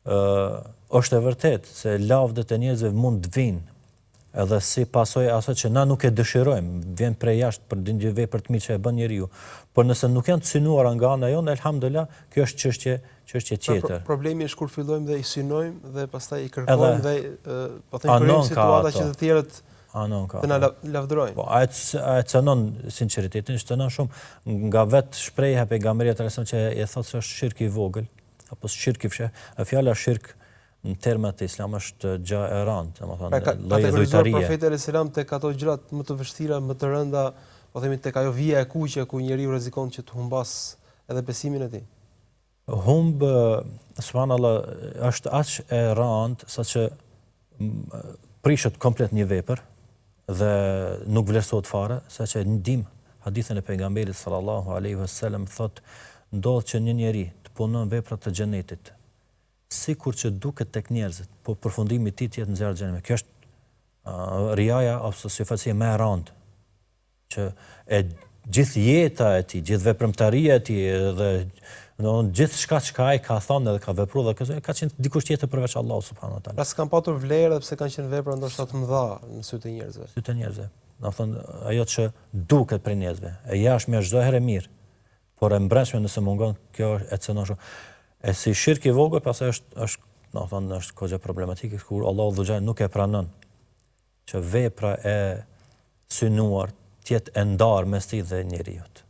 është e vërtet se lavdët e njerëzve mund të vinë edhe si pasojë asaj që na nuk e dëshirojmë, vjen prej jashtë për një vepër të mirë që e bën njeriu. Por nëse nuk janë të synuara nga ana jonë, elhamdulillah, kjo është çështje tjetër. Problemi është kur fillojmë dhe i synojmë dhe pastaj i kërkojmë dhe po them krijojmë situata që të tjerët të na lavdërojnë. Po ai cënon sinqeritetin, cënon shumë nga vetë shprehja e pejgamberit sallallahu që e thotë se është shirk i vogël apo shirk i fshehtë. Fjala shirk në termat e Islam është gjë e rëndë, domethënë lloj dhujtarie. Profeti sallallahu alajhi wasallam tek ato gjërat më të vështira, më të rënda, po themi tek ajo vija e kuqe ku njeriu rrezikon që të humbas edhe besimin e tij. Humb, subhanallahu, është aq e rëndë saqë prishet komplet një vepër dhe nuk vlerësohet fare, saqë ndim hadithin e pejgamberit sallallahu alaihi wasallam thotë ndodh që një njeri të punon vepra të xhenetit sikur që duket tek njerëzit, po përfundimi i tij të jetë në zjarr xhenemit. Kjo është riaja ose sifacia më e rëndë që e gjithë jeta e tij, gjithë veprimtaria e tij dhe gjithçka që ai ka thënë dhe ka vepruar dhe ka qenë dikush tjetër përveç Allahut subhanahu wa taala. Pra s'kan patur vlerë sepse kanë qenë vepra ndoshta të mëdha në sytë e njerëzve. Sytë e njerëzve. Do të thonë ajo që duket për njerëzve, e jashtme është çdo herë mirë, por e mbrëmshme nëse mungon, kjo e cënon shumë. E si shirk i vogël, pastaj është, do të thonë, është goxha problematike kur Allahu dhujaj nuk e pranon që vepra e synuar të jetë e ndarë mes tij dhe njeriut.